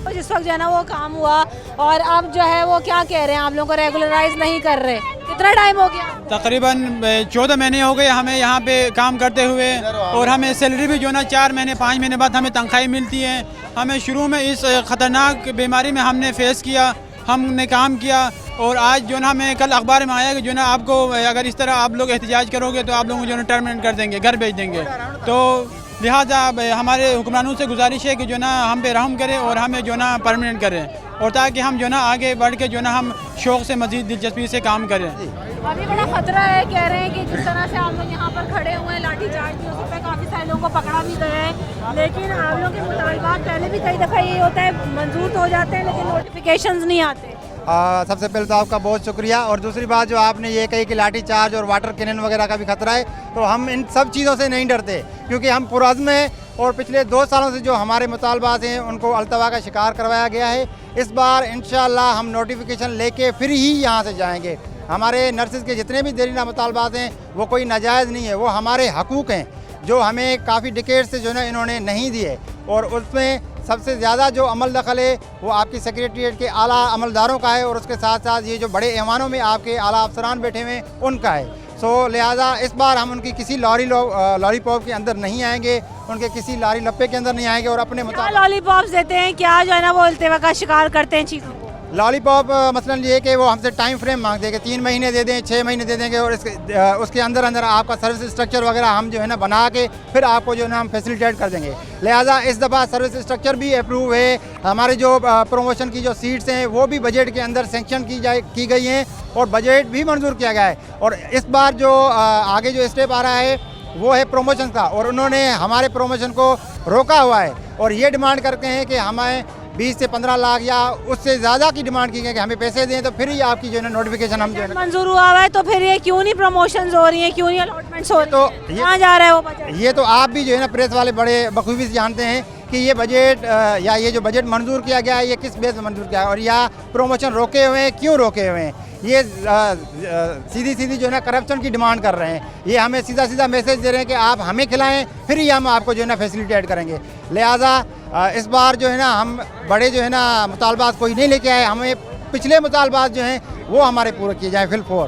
S1: जिस वक्त जो है ना वो काम हुआ और अब जो है वो क्या कह रहे हैं, आप लोगों को रेगुलराइज नहीं कर रहे। कितना टाइम हो गया?
S16: तकरीबन 14 महीने हो गए हमें यहाँ पे काम करते हुए, और हमें सैलरी भी जो ना 4 महीने 5 महीने बाद हमें तनख्वाही मिलती है। हमें शुरू में इस ख़तरनाक बीमारी में हमने फेस किया, हमने काम किया, और आज जो ना हमें कल अखबार में आया कि जो ना आपको अगर इस तरह आप लोग एहतजाज करोगे तो आप लोगों को जो ना टर्मिनेट कर देंगे, घर भेज देंगे। तो लिहाजा हमारे हुक्मरानों से गुजारिश है कि जो ना हम पे रहम करें और हमें जो ना परमानेंट करें, और ताकि हम जो ना आगे बढ़ के जो ना हम शौक़ से मज़ीद दिलचस्पी से काम करें।
S1: अभी बड़ा खतरा है, कह रहे हैं कि जिस तरह से आप लोग यहाँ पर खड़े हुए हैं, लाठी चार्ज भी हो सकता है, काफ़ी सारे लोगों को पकड़ा भी गया है। लेकिन आप लोगों के मुतालबात पहले भी कई दफ़ा ये होता है मंजूर तो हो जाते हैं लेकिन नोटिफिकेशंस नहीं आते।
S4: सबसे पहले तो आपका बहुत शुक्रिया, और दूसरी बात जो आपने ये कही कि लाठी चार्ज और वाटर कैनन वगैरह का भी खतरा है, तो हम इन सब चीज़ों से नहीं डरते, क्योंकि हम पुरअज़्म हैं और पिछले 2 सालों से जो हमारे मुतालबात हैं उनको अल्तवा का शिकार करवाया गया है। इस बार इंशाअल्लाह हम नोटिफिकेशन लेके फिर ही यहाँ से जाएंगे। हमारे नर्सिस के जितने भी देरीना मुतालबात हैं वो कोई नाजायज़ नहीं है, वो हमारे हकूक़ हैं जो हमें काफ़ी डिकेड से जो है इन्होंने नहीं दिए। और उसमें सबसे ज़्यादा जो अमल दखल है वो आपकी सेक्रेटरीट के आला अमलदारों का है, और उसके साथ साथ ये जो बड़े ऐवानों में आपके आला अफसरान बैठे हुए हैं उनका है। सो लिहाजा इस बार हम उनकी किसी लॉलीपॉप के अंदर नहीं आएंगे, उनके किसी लारी लप्पे के अंदर नहीं आएंगे, और अपने
S1: लॉलीपॉप्स देते हैं क्या जो है ना वो अल्तवा का शिकार करते हैं चीज़ों को।
S4: लॉलीपॉप मसलन ये कि वो हमसे टाइम फ्रेम मांगते हैं कि 3 महीने दे दें, 6 महीने दे देंगे, और उसके अंदर आपका सर्विस स्ट्रक्चर वगैरह हम जो है ना बना के फिर आपको जो है ना हम फैसिलिटेट कर देंगे। लिहाजा इस दफ़ा सर्विस स्ट्रक्चर भी अप्रूव है, हमारे जो प्रमोशन की जो सीट्स हैं वो भी बजट के अंदर सेंक्शन की गई हैं और बजट भी मंजूर किया गया है। और इस बार जो आगे जो स्टेप आ रहा है वो है प्रमोशन का, और उन्होंने हमारे प्रमोशन को रोका हुआ है और ये डिमांड करते हैं कि हमें 20 से 15 लाख या उससे ज़्यादा की डिमांड की गई कि हमें पैसे दें तो फिर ही आपकी जो है ना नोटिफिकेशन हम जो है
S1: मंजूर हुआ है। तो फिर ये क्यों नहीं प्रमोशंस हो रही हैं, क्यों नहीं अलॉटमेंट्स हो रही हैं? तो कहाँ जा रहा है वो बजट?
S4: ये तो आप भी जो है ना प्रेस वाले बड़े बखूबी से जानते हैं कि ये बजट या ये जो बजट मंजूर किया गया है ये किस बेस पर मंजूर किया है, और या प्रमोशन रोके हुए हैं, क्यों रोके हुए हैं। ये सीधी जो है ना करप्शन की डिमांड कर रहे हैं। ये हमें सीधा मैसेज दे रहे हैं कि आप हमें खिलाएं फिर ही हम आपको जो है ना फैसिलिटेट करेंगे। लिहाजा इस बार जो है ना हम बड़े जो है ना मुतालबात कोई नहीं लेके आए, हमें पिछले मुतालबात जो हैं वो हमारे पूरे किए जाएँ। फिलहाल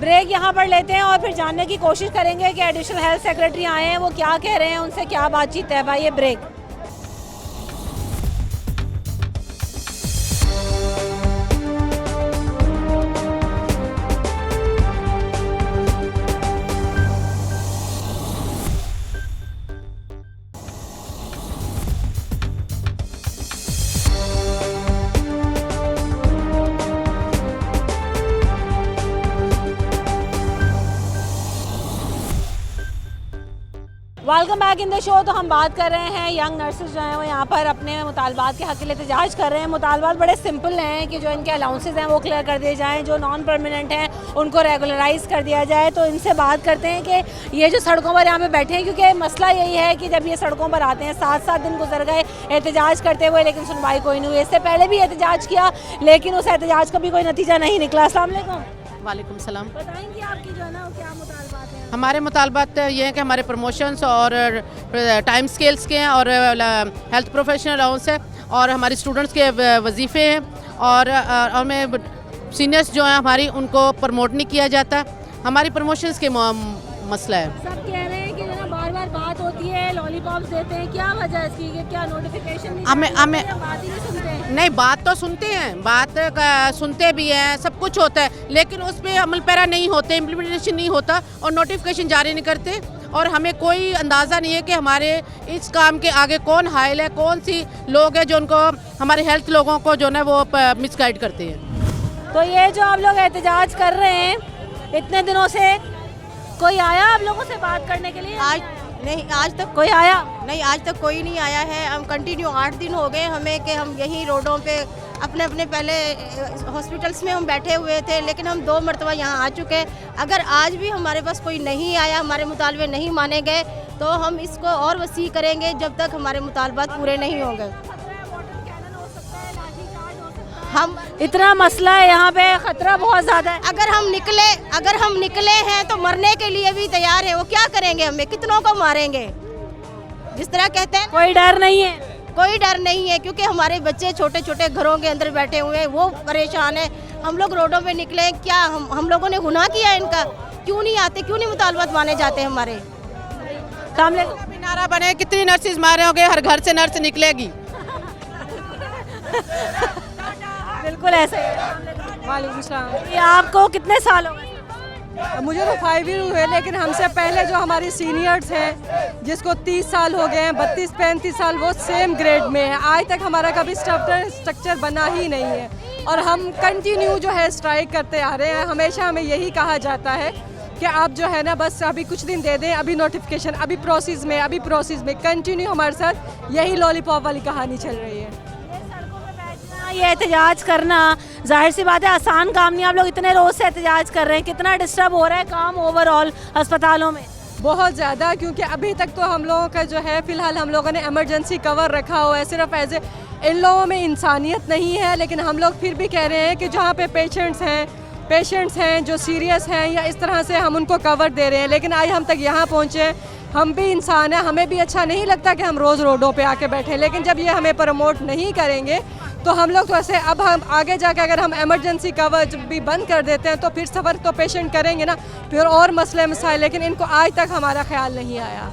S1: ब्रेक यहाँ पर लेते हैं और फिर जानने की कोशिश करेंगे कि एडिशनल हेल्थ सेक्रेटरी आए हैं, वो क्या कह रहे हैं, उनसे क्या बातचीत है। भाई ये break. Welcome back in the show. तो हम बात कर रहे हैं यंग नर्सेज जो हैं वो यहाँ पर अपने मुतालबात के हक़ के लिए एहतजाज कर रहे हैं। मुतालबात बड़े सिंपल हैं कि जो इनके अलाउंसेज हैं वो क्लियर कर दिए जाएं, जो नॉन परमानेंट हैं उनको रेगुलराइज कर दिया जाए। तो इनसे बात करते हैं कि ये जो सड़कों पर यहाँ पे बैठे हैं, क्योंकि मसला यही है कि जब ये सड़कों पर आते हैं 7-7 दिन गुजर गए एहतजाज करते हुए, लेकिन सुनवाई कोई नहीं हुई। इससे पहले भी एहतजाज किया लेकिन उस एहतजाज का भी कोई नतीजा नहीं निकला। अस्सलाम वालेकुम।
S17: वालेकुम सलाम।
S1: बताएंगे आपकी जो है ना क्या मुतालबात हैं?
S17: हमारे मुतालबात ये हैं कि हमारे प्रमोशंस और टाइम स्केल्स के हैं और हेल्थ प्रोफेशनल अलाउंस है और हमारे स्टूडेंट्स के वजीफ़े हैं और हमें सीनियर्स जो हैं हमारी उनको प्रमोट नहीं किया जाता। हमारी प्रमोशंस के मसला है।
S1: सब कह रहे हैं कि ना बार-बार बात होती है, लॉलीपॉप्स देते हैं, क्या वजह है इसकी? क्या नोटिफिकेशन नहीं
S17: हमें
S1: बात ही नहीं सुनते हैं?
S17: नहीं, बात तो सुनते हैं, बात सुनते भी हैं, सब कुछ होता है, लेकिन उस पर अमल पैरा नहीं होते, इम्प्लीमेंटेशन नहीं होता और नोटिफिकेशन जारी नहीं करते। और हमें कोई अंदाज़ा नहीं है कि हमारे इस काम के आगे कौन हाइल है, कौन सी लोग हैं जो उनको हमारे हेल्थ लोगों को जो है वो मिसगाइड करते हैं।
S1: तो ये जो आप लोग एहतजाज कर रहे हैं इतने दिनों से, कोई आया आप लोगों से बात करने के लिए?
S18: नहीं, आज तक
S1: कोई आया
S18: नहीं, आज तक कोई नहीं आया है। हम कंटिन्यू 8 दिन हो गए हमें कि हम यहीं रोडों पे अपने पहले हॉस्पिटल्स में हम बैठे हुए थे, लेकिन हम 2 मरतबा यहाँ आ चुके हैं। अगर आज भी हमारे पास कोई नहीं आया, हमारे मुतालबे नहीं माने गए, तो हम इसको और वसी करेंगे जब तक हमारे मुतालबात पूरे नहीं होंगे। हम
S1: इतना मसला है यहाँ पे, खतरा बहुत ज़्यादा है।
S18: अगर हम निकले हैं तो मरने के लिए भी तैयार है। वो क्या करेंगे, हमें कितनों को मारेंगे? जिस तरह कहते हैं
S1: कोई डर नहीं है,
S18: कोई डर नहीं है, क्योंकि हमारे बच्चे छोटे छोटे घरों के अंदर बैठे हुए हैं, वो परेशान है। हम लोग रोडों पे निकले, क्या हम लोगों ने गुनाह किया है इनका? क्यों नहीं आते, क्यों नहीं मुतालबात माने जाते हमारे?
S1: सामने
S17: नारा बने, कितनी नर्सेज मारे होंगे, हर घर से नर्स निकलेगी।
S1: बिल्कुल ऐसे ही।
S19: वालेकुम सलाम।
S1: ये आपको कितने साल हो गए?
S19: मुझे तो 5 ईयर हुए, लेकिन हमसे पहले जो हमारी सीनियर्स हैं जिसको 30 साल हो गए हैं, 32-35 साल, वो सेम ग्रेड में है। आज तक हमारा कभी स्ट्रक्चर बना ही नहीं है और हम कंटिन्यू जो है स्ट्राइक करते आ रहे हैं। हमेशा हमें यही कहा जाता है कि आप जो है ना बस अभी कुछ दिन दे दें, अभी नोटिफिकेशन, अभी प्रोसेस में कंटिन्यू हमारे साथ यही लॉलीपॉप वाली कहानी चल रही है।
S1: ये एहतजाज करना जाहिर सी बात है आसान काम नहीं। आप लोग इतने रोज से एहतजाज कर रहे हैं, कितना डिस्टर्ब हो रहा है काम ओवरऑल अस्पतालों में?
S19: बहुत ज़्यादा, क्योंकि अभी तक तो हम लोगों का जो है फ़िलहाल हम लोगों ने इमरजेंसी कवर रखा हुआ है, सिर्फ एज इन लोगों में इंसानियत नहीं है। लेकिन हम लोग फिर भी कह रहे हैं कि जहाँ पे पेशेंट्स हैं जो सीरियस हैं या इस तरह से हम उनको कवर दे रहे हैं। लेकिन आज हम तक यहाँ पहुँचे हैं, हम भी इंसान हैं, हमें भी अच्छा नहीं लगता कि हम रोज़ रोडों पे आके बैठे। लेकिन जब ये हमें प्रमोट नहीं करेंगे तो हम लोग तो ऐसे, अब हम आगे जाके अगर हम इमरजेंसी कवर भी बंद कर देते हैं तो फिर सफ़र तो पेशेंट करेंगे ना, फिर और मसले मसाइल। लेकिन इनको आज तक हमारा ख्याल नहीं आया।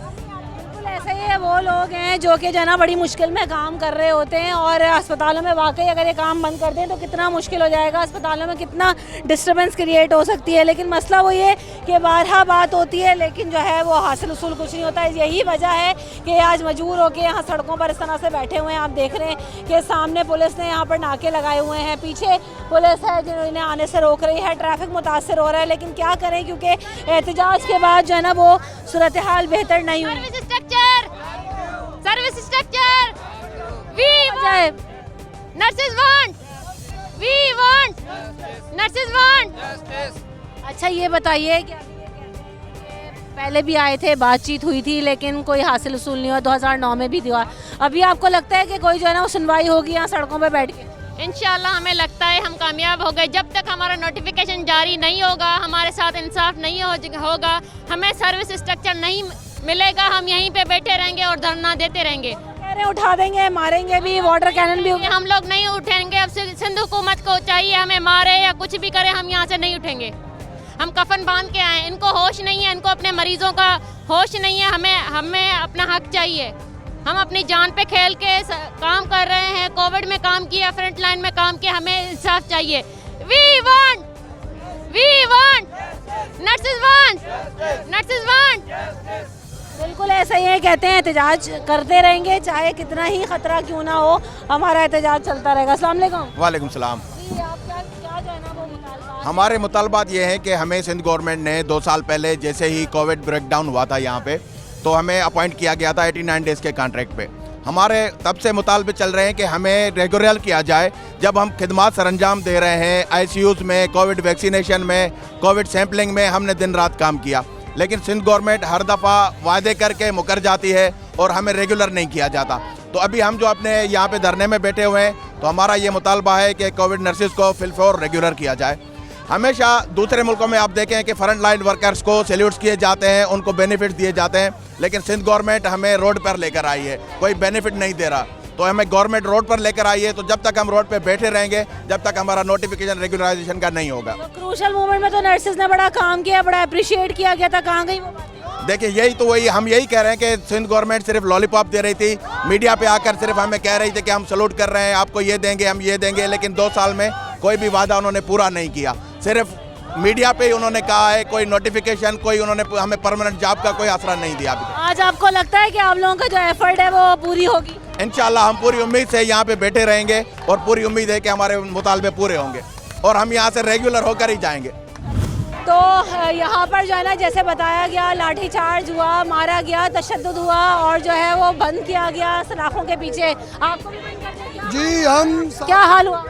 S1: ऐसे ही वो लोग हैं जो कि जना बड़ी मुश्किल में काम कर रहे होते हैं और अस्पतालों में वाकई अगर ये काम बंद कर दें तो कितना मुश्किल हो जाएगा, अस्पतालों में कितना डिस्टर्बेंस क्रिएट हो सकती है। लेकिन मसला वो ये कि बारहा बात होती है लेकिन जो है वो हासिल उसूल कुछ नहीं होता है। यही वजह है कि आज मजबूर होकर यहाँ सड़कों पर इस तरह से बैठे हुए हैं। आप देख रहे हैं कि सामने पुलिस ने यहाँ पर नाके लगाए हुए हैं, पीछे पुलिस है जिन्हें आने से रोक रही है, ट्रैफिक मुतासर हो रहा है। लेकिन क्या करें, क्योंकि एहतजाज के बाद जो है ना वो सूरत हाल बेहतर नहीं हुई।
S20: Service structure we want, nurses want, we want, nurses want.
S1: अच्छा ये बताइए कि पहले भी आए थे, बातचीत हुई थी लेकिन कोई हासिल उसूल नहीं हुआ, 2009 में भी दिया। अभी आपको लगता है कि कोई जो है ना वो सुनवाई होगी यहाँ सड़कों पर बैठ के?
S20: इंशाल्लाह हमें लगता है हम कामयाब हो गए। जब तक हमारा नोटिफिकेशन जारी नहीं होगा, हमारे साथ इंसाफ नहीं होगा, हमें सर्विस स्ट्रक्चर नहीं मिलेगा, हम यहीं पे बैठे रहेंगे और धरना देते रहेंगे।
S1: कह रहे उठा देंगे, मारेंगे भी, वाटर कैनन भी।
S20: हम लोग नहीं उठेंगे। अब सिंध हुकूमत को चाहिए हमें मारे या कुछ भी करे, हम यहाँ से नहीं उठेंगे। हम कफन बांध के आए, इनको होश नहीं है, इनको अपने मरीजों का होश नहीं है। हमें अपना हक चाहिए। हम अपनी जान पे खेल के काम कर रहे हैं, कोविड में काम किया, फ्रंट लाइन में काम किया, हमें इंसाफ चाहिए। We want, nurses want, nurses want.
S1: बिल्कुल ऐसा ही है, कहते हैं एहतजाज करते रहेंगे चाहे कितना ही खतरा क्यों ना हो, हमारा एहतजाज चलता रहेगा। अस्सलाम वालेकुम।
S21: वालेकुम सलाम।
S1: क्या जो है ना वो मुतालबात?
S21: हमारे मुतालबात ये हैं कि हमें सिंध गवर्नमेंट ने 2 साल पहले जैसे ही कोविड ब्रेकडाउन हुआ था यहाँ पे, तो हमें अपॉइंट किया गया था 89 डेज़ के कॉन्ट्रैक्ट पे। हमारे तब से मुतालबे चल रहे हैं कि हमें रेगुलर किया जाए। जब हम खिदमात सरंजाम दे रहे हैं ICUs में, कोविड वैक्सीनेशन में, कोविड सैम्पलिंग में, हमने दिन रात काम किया, लेकिन सिंध गवर्नमेंट हर दफ़ा वादे करके मुकर जाती है और हमें रेगुलर नहीं किया जाता। तो अभी हम जो अपने यहाँ पे धरने में बैठे हुए हैं, तो हमारा ये मुतालबा है कि कोविड नर्सिस को फिलफौर रेगुलर किया जाए। हमेशा दूसरे मुल्कों में आप देखें कि फ्रंट लाइन वर्कर्स को सैल्यूट्स किए जाते हैं, उनको बेनिफिट दिए जाते हैं, लेकिन सिंध गवर्नमेंट हमें रोड पर लेकर आई है, कोई बेनिफिट नहीं दे रहा। तो हमें गवर्नमेंट रोड पर लेकर आई है, तो जब तक हम रोड पे बैठे रहेंगे, जब तक हमारा नोटिफिकेशन रेगुलराइजेशन का नहीं होगा।
S1: क्रूशल मूवमेंट में तो नर्सेज ने बड़ा काम किया, बड़ा अप्रिशिएट किया गया था, कहाँ गई वो बात?
S21: देखिए यही तो वही हम यही कह रहे हैं कि सिंध गवर्नमेंट सिर्फ लॉलीपॉप दे रही थी, मीडिया पे आकर सिर्फ हमें कह रही थी कि हम सलूट कर रहे हैं, आपको ये देंगे, हम ये देंगे, लेकिन 2 साल में कोई भी वादा उन्होंने पूरा नहीं किया। सिर्फ मीडिया पे ही उन्होंने कहा है, कोई नोटिफिकेशन, कोई उन्होंने हमें परमानेंट जॉब का कोई आसरा नहीं दिया अभी।
S1: आज आपको लगता है कि आप लोगों का जो एफर्ट है वो पूरी होगी?
S21: इंशाल्लाह हम पूरी उम्मीद से यहाँ पे बैठे रहेंगे और पूरी उम्मीद है कि हमारे मुतालबे पूरे होंगे और हम यहाँ से रेगुलर होकर ही जाएंगे।
S1: तो यहाँ पर जो है ना, जैसे बताया गया, लाठीचार्ज हुआ, मारा गया, तशद्दुद हुआ और जो है वो बंद किया गया सलाखों के पीछे। आपको भी बंद कर दिया?
S22: जी हम
S1: क्या हाल हुआ?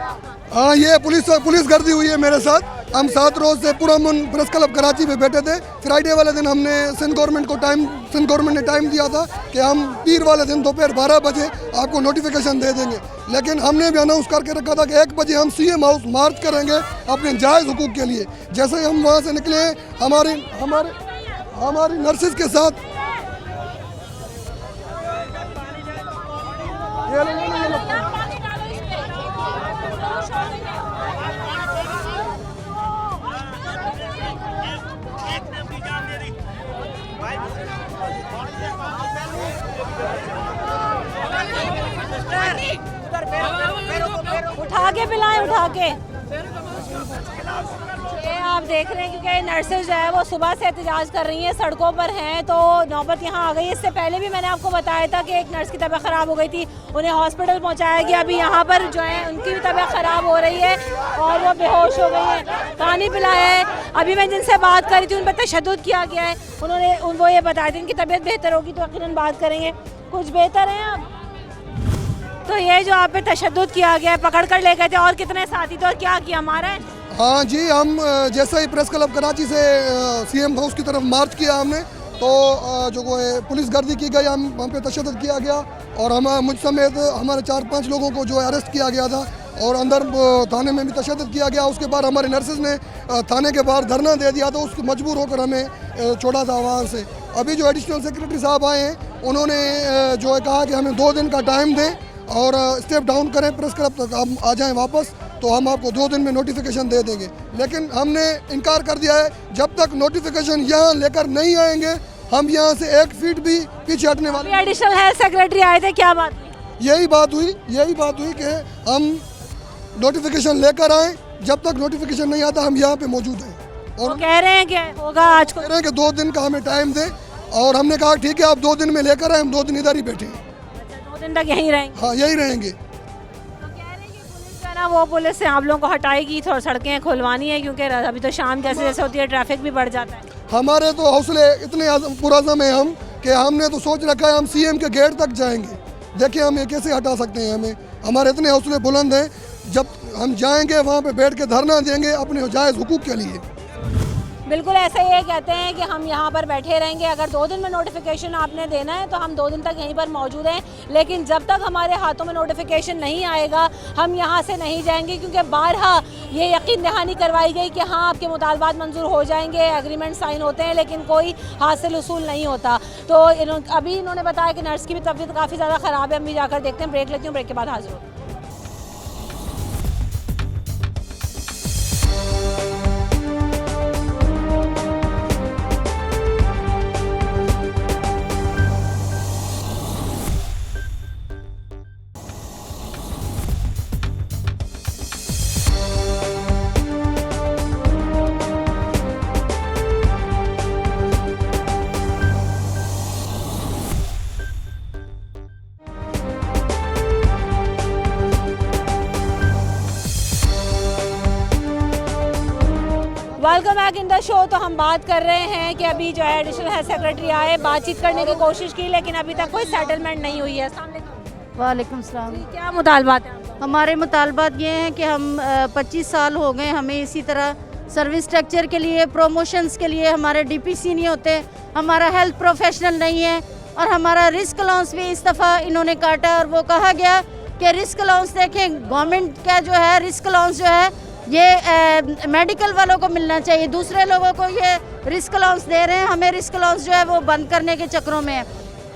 S22: हाँ, ये पुलिस गर्दी हुई है मेरे साथ। हम 7 रोज से पुरअमन प्रेस क्लब कराची में बैठे थे। फ्राइडे वाले दिन हमने सिंध गवर्नमेंट ने टाइम दिया था कि हम पीर वाले दिन दोपहर 12 बजे आपको नोटिफिकेशन दे देंगे, लेकिन हमने भी अनाउंस करके रखा था कि 1 बजे हम CM हाउस मार्च करेंगे अपने जायज़ हुकूक के लिए। जैसे ही हम वहाँ से निकले, हमारी नर्सिस के साथ
S1: उठा के पिलाएं, उठा के। ये आप देख रहे हैं क्योंकि नर्सेज जो है वो सुबह से एहतजाज कर रही हैं, सड़कों पर हैं, तो नौबत यहाँ आ गई। इससे पहले भी मैंने आपको बताया था कि एक नर्स की तबीयत ख़राब हो गई थी, उन्हें हॉस्पिटल पहुँचाया गया। अभी यहाँ पर जो है उनकी भी तबीयत ख़राब हो रही है और वो बेहोश हो गई हैं, पानी पिलाया है। अभी मैं जिनसे बात करी थी उन पर तशद्दुद किया गया है, उन्होंने वो ये बताया था इनकी तबीयत बेहतर होगी तो यकीनन बात करेंगे। कुछ बेहतर हैं अब? तो ये जो आप पे तशद्दुद किया गया है, पकड़ कर ले गए थे, और कितने साथी थे और क्या किया, मारा है?
S22: हाँ जी, हम जैसे ही प्रेस क्लब कराची से CM हाउस की तरफ मार्च किया हमने, तो जो पुलिस गर्दी की गई, हम पे तशद्दुद किया गया और मुझ समेत हमारे 4-5 लोगों को जो है अरेस्ट किया गया था और अंदर थाने में भी तशद्दुद किया गया। उसके बाद हमारे नर्सेज ने थाने के बाहर धरना दे दिया, तो उसको मजबूर होकर हमें छोड़ा था वहाँ से। अभी जो एडिशनल सेक्रेटरी साहब आए हैं, उन्होंने जो है कहा कि हमें 2 दिन का टाइम दें और स्टेप डाउन करें, प्रेस क्लब तक हम आ जाएं वापस, तो हम आपको 2 दिन में नोटिफिकेशन दे देंगे। लेकिन हमने इनकार कर दिया है, जब तक नोटिफिकेशन यहाँ लेकर नहीं आएंगे हम यहाँ से 1 फीट भी पीछे हटने वाले।
S1: एडिशनल हेल्थ सेक्रेटरी आए थे, क्या बात?
S22: यही बात हुई कि हम नोटिफिकेशन लेकर आए, जब तक नोटिफिकेशन नहीं आता हम यहाँ पे मौजूद हैं।
S1: और कह रहे हैं कि होगा आज को,
S22: कह रहे हैं कि 2 दिन का हमें टाइम दें, और हमने कहा ठीक है आप 2 दिन में लेकर आए, हम 2 दिन इधर ही बैठे हैं।
S1: 2 दिन तक यहीं रहेंगे?
S22: हाँ, यहीं रहेंगे।
S1: तो कह रहे हैं कि पुलिस जो है ना, वो पुलिस से आप लोगों को हटाएगी, थोड़ी सड़कें खुलवानी है, क्योंकि अभी तो शाम जैसे जैसे होती है ट्रैफिक भी बढ़ जाता है।
S22: हमारे तो हौसले इतने पुरज़म हैं हम कि हमने तो सोच रखा है हम CM के गेट तक जाएंगे। देखिए हम ये कैसे हटा सकते हैं, हमारे इतने हौसले बुलंद हैं। जब हम जाएंगे वहाँ पे बैठ के धरना देंगे अपने जायज़ हुकूक के लिए।
S1: बिल्कुल ऐसा ही है, कहते हैं कि हम यहाँ पर बैठे रहेंगे, अगर 2 दिन में नोटिफिकेशन आपने देना है तो हम 2 दिन तक यहीं पर मौजूद हैं, लेकिन जब तक हमारे हाथों में नोटिफिकेशन नहीं आएगा हम यहाँ से नहीं जाएंगे, क्योंकि बारहा ये यकीन दहानी करवाई गई कि हाँ आपके मुतालबात मंजूर हो जाएंगे, एग्रीमेंट साइन होते हैं, लेकिन कोई हासिल उसूल नहीं होता। तो अभी इन्होंने बताया कि नर्स की भी तबीयत काफ़ी ज़्यादा ख़राब है। हम भी जाकर देखते हैं, ब्रेक लेती हूँ, ब्रेक के बाद हाजिर होती हूँ। Back in the show. तो हम बात कर रहे हैं कि अभी जो है एडिशनल हेल्थ सेक्रेटरी आए, बातचीत करने की कोशिश की, लेकिन अभी तक कोई सेटलमेंट नहीं हुई है।
S2: वालेकुम सलाम।
S1: क्या मुतालबात हैं?
S2: हमारे मुतालबात ये हैं कि हम 25 साल हो गए हमें इसी तरह सर्विस स्ट्रक्चर के लिए, प्रोमोशंस के लिए हमारे डीपीसी नहीं होते, हमारा हेल्थ प्रोफेशनल नहीं है और हमारा रिस्क अलाउंस भी इस दफ़ा इन्होंने काटा। और वो कहा गया कि रिस्क अलाउंस देखें, गवर्नमेंट का जो है रिस्क अलाउंस जो है ये मेडिकल वालों को मिलना चाहिए, दूसरे लोगों को ये रिस्क अलाउंस दे रहे हैं। हमें रिस्क अलाउंस जो है वो बंद करने के चक्करों में है।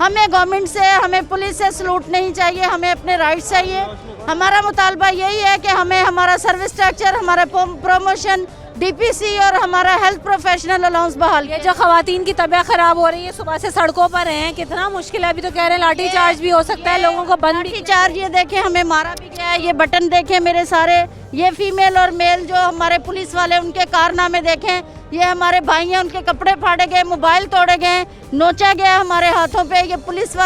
S2: हमें गवर्नमेंट से, हमें पुलिस से सलूट नहीं चाहिए, हमें अपने राइट्स चाहिए। हमारा मुतालबा यही है कि हमें हमारा सर्विस स्ट्रक्चर, हमारा प्रोमोशन, डीपीसी और हमारा हेल्थ प्रोफेशनल अलाउंस बहाल।
S1: ये जो खवातीन की तबीयत ख़राब हो रही है, सुबह से सड़कों पर हैं, कितना मुश्किल है। अभी तो कह रहे हैं लाठी चार्ज भी हो सकता है, लोगों को बंद भी।
S2: चार्ज ये देखें, हमें मारा भी गया है। ये बटन देखें मेरे सारे, ये फीमेल और मेल जो हमारे पुलिस वाले, उनके कारनामे देखें। ये हमारे भाई हैं, उनके कपड़े फाड़े गए, मोबाइल तोड़े गए, नोचा गया हमारे हाथों पे। ये पुलिस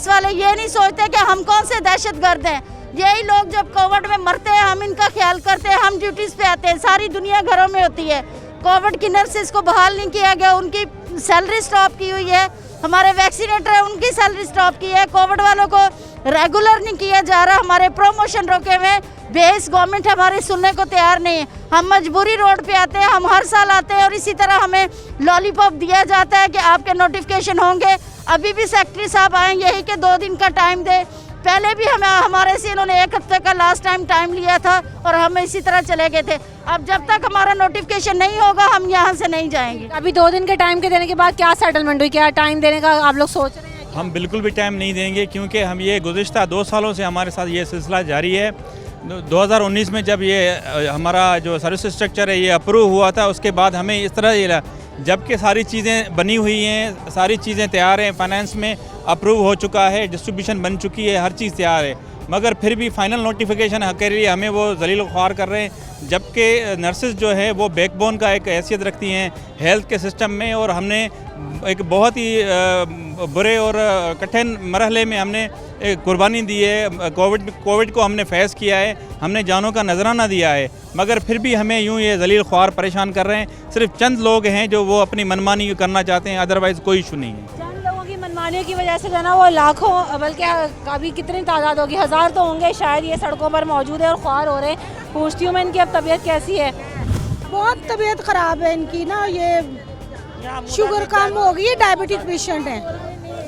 S2: वाले ये नहीं सोचते कि हम कौन से दहशतगर्द हैं। यही लोग जब कोविड में मरते हैं हम इनका ख्याल करते हैं, हम ड्यूटीज़ पे आते हैं। सारी दुनिया घरों में होती है। कोविड की नर्सेज को बहाल नहीं किया गया, उनकी सैलरी स्टॉप की हुई है। हमारे वैक्सीनेटर है, उनकी सैलरी स्टॉप की है। कोविड वालों को रेगुलर नहीं किया जा रहा, हमारे प्रोमोशन रोके हुए। बेस गवर्नमेंट हमारे सुनने को तैयार नहीं है। हम मजबूरी रोड पे आते हैं, हम हर साल आते हैं और इसी तरह हमें लॉलीपॉप दिया जाता है कि आपके नोटिफिकेशन होंगे। अभी भी सेक्रेटरी साहब आए यही कि 2 दिन का टाइम दे। पहले भी हमारे से इन्होंने 1 हफ्ते का लास्ट टाइम लिया था और हम इसी तरह चले गए थे। अब जब तक हमारा नोटिफिकेशन नहीं होगा हम यहाँ से नहीं जाएंगे।
S1: अभी 2 दिन के टाइम के देने के बाद क्या सेटलमेंट हुई, क्या टाइम देने का आप लोग सोच रहे हैं?
S3: हम बिल्कुल भी टाइम नहीं देंगे, क्योंकि हम ये गुज़िश्ता 2 सालों से हमारे साथ ये सिलसिला जारी है। 2019 में जब ये हमारा जो सर्विस स्ट्रक्चर है ये अप्रूव हुआ था, उसके बाद हमें इस तरह, जबकि सारी चीज़ें बनी हुई हैं, सारी चीज़ें तैयार हैं, फाइनेंस में अप्रूव हो चुका है, डिस्ट्रीब्यूशन बन चुकी है, हर चीज़ तैयार है, मगर फिर भी फाइनल नोटिफिकेशन के लिए हमें वो जलील ख्वार कर रहे हैं। जबकि नर्सेज जो है वो बैकबोन का एक हैसियत रखती हैं हेल्थ के सिस्टम में, और हमने एक बहुत ही बुरे और कठिन मरहले में हमने कुर्बानी दी है। कोविड को हमने फेस किया है, हमने जानों का नजराना दिया है, मगर फिर भी हमें यूं ये जलील ख्वार परेशान कर रहे हैं। सिर्फ चंद लोग हैं जो वो अपनी मनमानी करना चाहते हैं, अदरवाइज़ कोई इशू नहीं है।
S1: चंद लोगों की मनमानियों की वजह से जो ना वो लाखों, बल्कि अभी कितनी तादाद होगी, 1000 तो होंगे शायद, ये सड़कों पर मौजूद है और ख्वार हो रहे हैं। पूछती हूँ मैं इनकी अब तबीयत कैसी है?
S23: बहुत तबीयत ख़राब है इनकी ना, ये शुगर कम हो गई है, डायबिटिक पेशेंट है।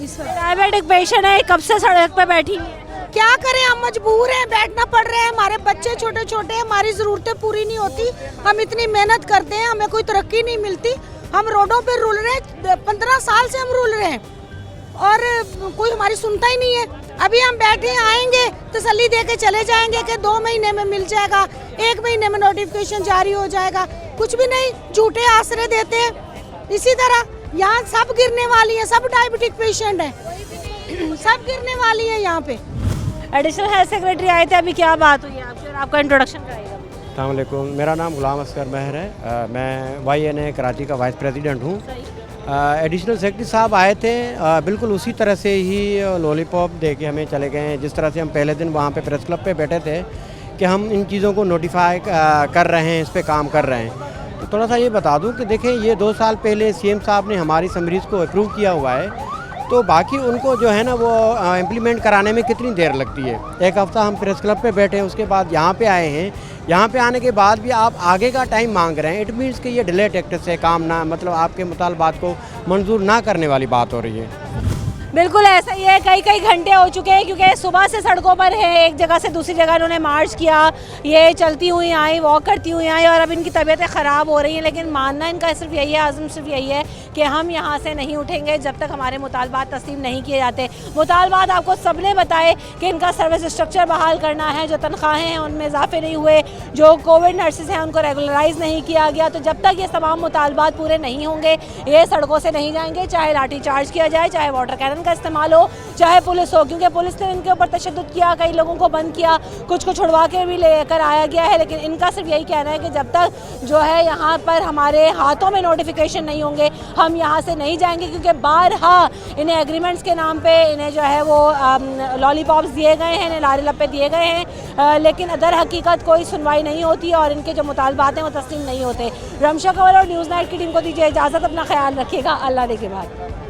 S1: डायबिटिक पेशेंट है, कब से सड़क पे बैठी?
S23: क्या करें, हम मजबूर हैं, बैठना पड़ रहा है। हमारे बच्चे छोटे छोटे हैं, हमारी ज़रूरतें पूरी नहीं होती। हम इतनी मेहनत करते हैं, हमें कोई तरक्की नहीं मिलती। हम रोडों पे रुल रहे हैं, 15 साल से हम रुल रहे हैं और कोई हमारी सुनता ही नहीं है। अभी हम बैठे आएंगे, तसल्ली दे के चले जाएंगे कि 2 महीने में मिल जाएगा, 1 महीने में नोटिफिकेशन जारी हो जाएगा। कुछ भी नहीं, झूठे आसरे देते हैं। इसी तरह यहाँ सब गिरने वाली है, सब डायबिटिक पेशेंट है, सब गिरने वाली है यहाँ पे।
S1: एडिशनल हेल्थ सेक्रेटरी आए थे, अभी क्या बात हुई आपसे और आपका इंट्रोडक्शन कराइएगा।
S24: अस्सलाम वालेकुम, मेरा नाम गुलाम अस्कर महर है, मैं YNA कराची का वाइस प्रेसिडेंट हूँ। एडिशनल सेक्रेटरी साहब आए थे, बिल्कुल उसी तरह से ही लॉलीपॉप दे के हमें चले गए हैं, जिस तरह से हम पहले दिन वहाँ पे प्रेस क्लब पे बैठे थे कि हम इन चीज़ों को नोटिफाई कर रहे हैं, इस पर काम कर रहे हैं। तो थोड़ा सा ये बता दूं कि देखें, ये 2 साल पहले CM साहब ने हमारी समरीज़ को अप्रूव किया हुआ है, तो बाकी उनको जो है ना वो इम्प्लीमेंट कराने में कितनी देर लगती है। 1 हफ़्ता हम प्रेस क्लब पे बैठे हैं, उसके बाद यहाँ पे आए हैं। यहाँ पे आने के बाद भी आप आगे का टाइम मांग रहे हैं, इट मीन्स कि ये डिले टैक्टिक्स से काम ना, मतलब आपके मुतालबात को मंजूर ना करने वाली बात हो रही है।
S1: बिल्कुल ऐसा ही है, कई घंटे हो चुके हैं, क्योंकि सुबह से सड़कों पर है, एक जगह से दूसरी जगह इन्होंने मार्च किया, ये चलती हुई आई, वॉक करती हुई आई, और अब इनकी तबीयतें ख़राब हो रही हैं। लेकिन मानना इनका सिर्फ यही है, आज़म सिर्फ यही है कि हम यहाँ से नहीं उठेंगे जब तक हमारे मुतालबात तस्लीम नहीं किए जाते। मुतालबात आपको सब ने बताए कि इनका सर्विस स्ट्रक्चर बहाल करना है, जो तनख्वाहें हैं उनमें इजाफे नहीं हुए, जो कोविड नर्सेज हैं उनको रेगुलराइज नहीं किया गया। तो जब तक ये तमाम मुतालबात पूरे नहीं होंगे, ये सड़कों से नहीं जाएंगे, चाहे लाठी चार्ज किया जाए, चाहे वाटर कैनन का इस्तेमाल हो, चाहे पुलिस हो, क्योंकि पुलिस ने इनके ऊपर तशद्दुद किया, कई लोगों को बंद किया, कुछ को छुड़वा के भी लेकर आया गया है। लेकिन इनका सिर्फ यही कहना है कि जब तक जो है यहाँ पर हमारे हाथों में नोटिफिकेशन नहीं होंगे हम यहाँ से नहीं जाएंगे, क्योंकि बारहा इन्हें एग्रीमेंट्स के नाम पे इन्हें जो है वो लॉलीपॉप्स दिए गए हैं, इन्हें लारे लप्पे दिए गए हैं, लेकिन दर हकीकत कोई सुनवाई नहीं होती और इनके जो मुतालबात हैं वो तस्लीम नहीं होते। रमशा कंवल और न्यूज़ नाइट की टीम को दीजिए इजाज़त, अपना ख्याल रखिएगा, अल्लाह ने के बाद।